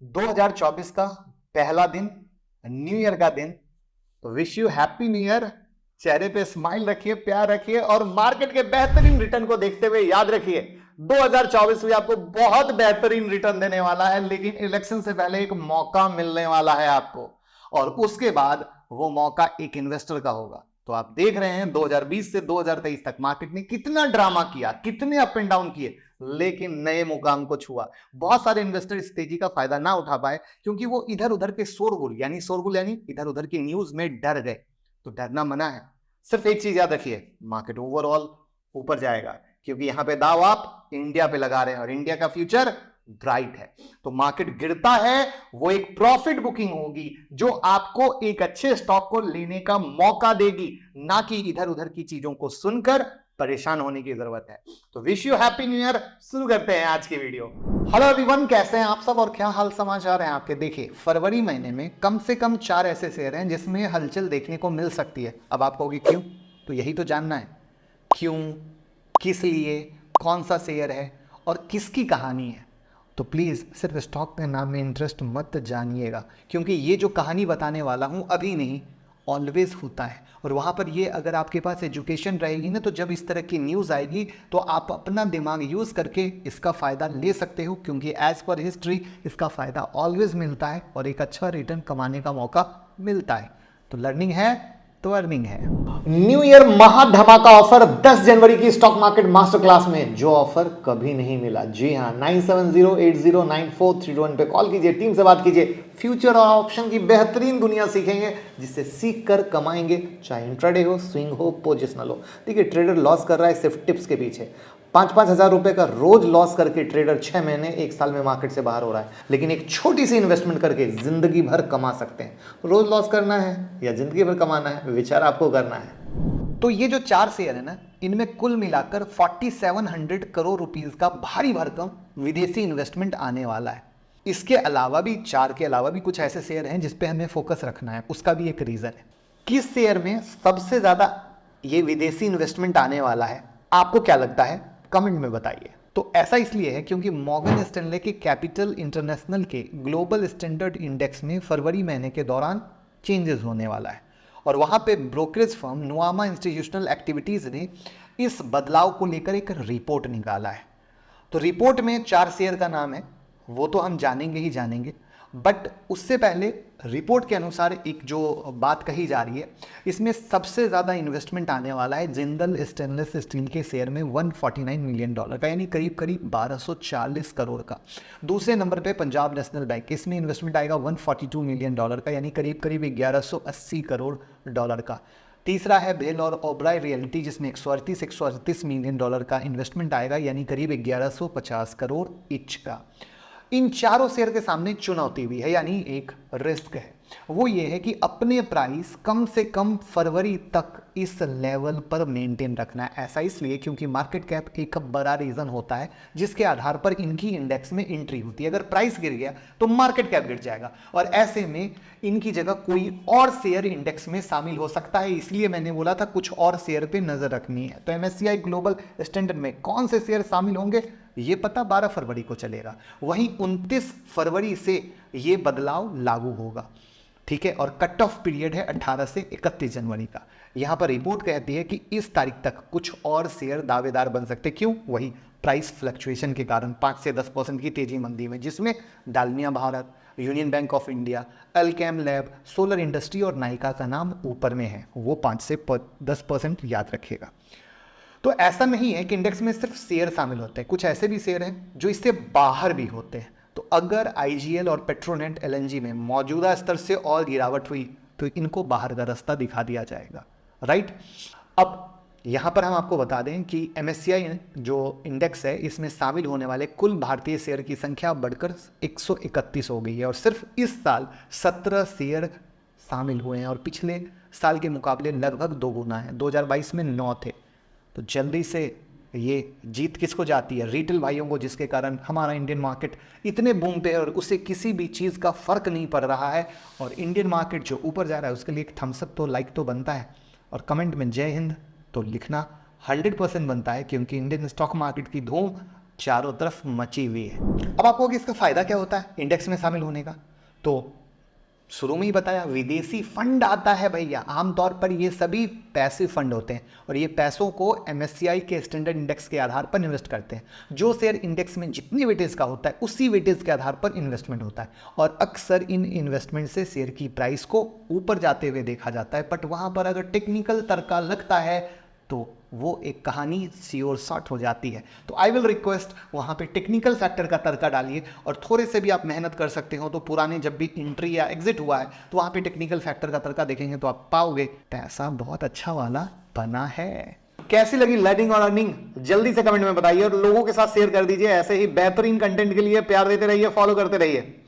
2024 का पहला दिन, न्यू ईयर का दिन। तो wish you happy new year. चेहरे पे स्माइल रखिए, प्यार रखिए और मार्केट के बेहतरीन रिटर्न को देखते हुए याद रखिए 2024 भी आपको बहुत बेहतरीन रिटर्न देने वाला है, लेकिन इलेक्शन से पहले एक मौका मिलने वाला है आपको, और उसके बाद वो मौका एक इन्वेस्टर का होगा। तो आप देख रहे हैं 2020 से 2023 तक मार्केट ने कितना ड्रामा किया, कितने अप एंड डाउन किए, लेकिन नए मुकाम को छुआ। बहुत सारे इन्वेस्टर इस तेजी का फायदा ना उठा पाए क्योंकि वो इधर उधर के शोरगुल यानी इधर उधर की न्यूज में डर गए। तो डरना मना है। सिर्फ एक चीज याद रखिए, मार्केट ओवरऑल ऊपर जाएगा क्योंकि यहां पे दाव आप इंडिया पे लगा रहे हैं और इंडिया का फ्यूचर ब्राइट है। तो मार्केट गिरता है वो एक प्रॉफिट बुकिंग होगी जो आपको एक अच्छे स्टॉक को लेने का मौका देगी, ना कि इधर उधर की चीजों को सुनकर परेशान होने की जरूरत है। तो wish you happy new year. शुरू करते हैं आज की वीडियो। हेलो एवरीवन, कैसे हैं आप सब और क्या हाल समाचार हैं आपके। देखिए, फरवरी महीने में कम से कम 4 ऐसे शेयर हैं जिसमें हलचल देखने को मिल सकती है। अब आप कहोगे क्यों, तो यही तो जानना है, क्यों, किस लिए, कौन सा शेयर है और किसकी कहानी है। तो प्लीज़ सिर्फ स्टॉक के नाम में इंटरेस्ट मत जानिएगा, क्योंकि ये जो कहानी बताने वाला हूँ अभी नहीं, ऑलवेज होता है। और वहाँ पर ये अगर आपके पास एजुकेशन रहेगी ना, तो जब इस तरह की न्यूज़ आएगी तो आप अपना दिमाग यूज़ करके इसका फ़ायदा ले सकते हो, क्योंकि एज़ पर हिस्ट्री इसका फ़ायदा ऑलवेज मिलता है और एक अच्छा रिटर्न कमाने का मौका मिलता है। तो लर्निंग है तो अर्निंग है। न्यू ईयर महा धमाका ऑफर 10 जनवरी की स्टॉक मार्केट मास्टर क्लास में, जो ऑफर कभी नहीं मिला। जी हाँ, 9708094321 पे कॉल कीजिए, टीम से बात कीजिए। फ्यूचर और ऑप्शन की बेहतरीन दुनिया सीखेंगे, जिससे सीख कर कमाएंगे, चाहे इंट्राडे हो, स्विंग हो, पोजिशनल हो। देखिए, ट्रेडर लॉस कर रहा है सिर्फ टिप्स के पीछे। 5-5 हज़ार रुपए का रोज लॉस करके ट्रेडर 6 महीने 1 साल में मार्केट से बाहर हो रहा है, लेकिन एक छोटी सी इन्वेस्टमेंट करके जिंदगी भर कमा सकते हैं। रोज लॉस करना है या जिंदगी भर कमाना है, विचार आपको करना है। तो ये जो 4 शेयर है ना, इनमें कुल मिलाकर 4700 करोड़ रुपीस का भारी भरकम विदेशी इन्वेस्टमेंट आने वाला है। इसके अलावा भी 4 के अलावा भी कुछ ऐसे शेयर हैं जिसपे हमें फोकस रखना है। उसका भी एक रीजन है। किस शेयर में सबसे ज्यादा ये विदेशी इन्वेस्टमेंट आने वाला है, आपको क्या लगता है, कमेंट में बताइए। तो ऐसा इसलिए है क्योंकि मॉर्गन स्टैनले के कैपिटल इंटरनेशनल के ग्लोबल स्टैंडर्ड इंडेक्स में फरवरी महीने के दौरान चेंजेस होने वाला है, और वहाँ पे ब्रोकरेज फर्म नुआमा इंस्टीट्यूशनल एक्टिविटीज़ ने इस बदलाव को लेकर एक रिपोर्ट निकाला है। तो रिपोर्ट में 4 शेयर का नाम है, वो तो हम जानेंगे ही जानेंगे, बट उससे पहले रिपोर्ट के अनुसार एक जो बात कही जा रही है, इसमें सबसे ज़्यादा इन्वेस्टमेंट आने वाला है जिंदल स्टेनलेस स्टील के शेयर में $149 मिलियन का, यानी करीब करीब 1240 करोड़ का। दूसरे नंबर पे पंजाब नेशनल बैंक, इसमें इन्वेस्टमेंट आएगा $142 मिलियन का, यानी करीब करीब 1180 करोड़ डॉलर का। तीसरा है भेल और ओबराय रियल्टी, जिसमें 138 मिलियन डॉलर का इन्वेस्टमेंट आएगा, यानी करीब 1150 करोड़ ईच का। इन चारों शेयर के सामने चुनौती भी है, यानी एक रिस्क है। वो ये है कि अपने प्राइस कम से कम फरवरी तक इस लेवल पर मेंटेन रखना है। ऐसा इसलिए क्योंकि मार्केट कैप एक बड़ा रीजन होता है जिसके आधार पर इनकी इंडेक्स में एंट्री होती है। अगर प्राइस गिर गया तो मार्केट कैप गिर जाएगा, और ऐसे में इनकी जगह कोई और शेयर इंडेक्स में शामिल हो सकता है। इसलिए मैंने बोला था कुछ और शेयर पे नजर रखनी है। तो MSCI ग्लोबल स्टैंडर्ड में कौन से शेयर शामिल होंगे, ये पता 12 फरवरी को चलेगा। वहीं 29 फरवरी से ये बदलाव लागू होगा, ठीक है। और कट ऑफ पीरियड है 18 से 31 जनवरी का। यहां पर रिपोर्ट कहती है कि इस तारीख तक कुछ और शेयर दावेदार बन सकते। क्यों? वही प्राइस फ्लक्चुएशन के कारण 5 से 10% की तेजी मंदी में, जिसमें Dalmia Bharat, Union Bank of India, Alkem lab, solar industry और नाइका का नाम ऊपर में है। वो 5 से 10% याद रखिएगा। तो ऐसा नहीं है कि इंडेक्स में सिर्फ शेयर शामिल होते हैं, कुछ ऐसे भी शेयर हैं जो इससे बाहर भी होते हैं। तो अगर IGL और पेट्रोनेट LNG में मौजूदा स्तर से और गिरावट हुई तो इनको बाहर का रास्ता दिखा दिया जाएगा, राइट। अब यहाँ पर हम आपको बता दें कि MSCI जो इंडेक्स है, इसमें शामिल होने वाले कुल भारतीय शेयर की संख्या बढ़कर 131 हो गई है, और सिर्फ इस साल 17 शेयर शामिल हुए हैं, और पिछले साल के मुकाबले लगभग 2 गुना है। 2022 में 9 थे। तो जल्दी से ये जीत किसको जाती है? रिटेल भाइयों को, जिसके कारण हमारा इंडियन मार्केट इतने बूम पे है और उसे किसी भी चीज़ का फर्क नहीं पड़ रहा है। और इंडियन मार्केट जो ऊपर जा रहा है उसके लिए एक थम्सअप तो, लाइक तो बनता है, और कमेंट में जय हिंद तो लिखना 100% बनता है, क्योंकि इंडियन स्टॉक मार्केट की धूम चारों तरफ मची हुई है। अब आपको कि इसका फायदा क्या होता है इंडेक्स में शामिल होने का, तो शुरू में ही बताया विदेशी फंड आता है भैया। आमतौर पर ये सभी पैसिव फंड होते हैं और ये पैसों को MSCI के स्टैंडर्ड इंडेक्स के आधार पर इन्वेस्ट करते हैं। जो शेयर इंडेक्स में जितनी वेटेज का होता है उसी वेटेज के आधार पर इन्वेस्टमेंट होता है और अक्सर इन इन्वेस्टमेंट से शेयर की प्राइस को ऊपर जाते हुए देखा जाता है। बट वहाँ पर अगर टेक्निकल तर्का लगता है तो वो एक कहानी श्योर शॉर्ट हो जाती है। तो आई विल रिक्वेस्ट वहाँ पे टेक्निकल फैक्टर का तर्का डालिए और थोड़े से भी आप मेहनत कर सकते हो तो पुराने जब भी एंट्री या एग्जिट हुआ है तो वहाँ पे टेक्निकल फैक्टर का तर्का देखेंगे तो आप पाओगे पैसा बहुत अच्छा वाला बना है। कैसी लगी लर्निंग और अर्निंग जल्दी से कमेंट में बताइए और लोगों के साथ शेयर कर दीजिए। ऐसे ही बेहतरीन कंटेंट के लिए प्यार देते रहिए, फॉलो करते रहिए।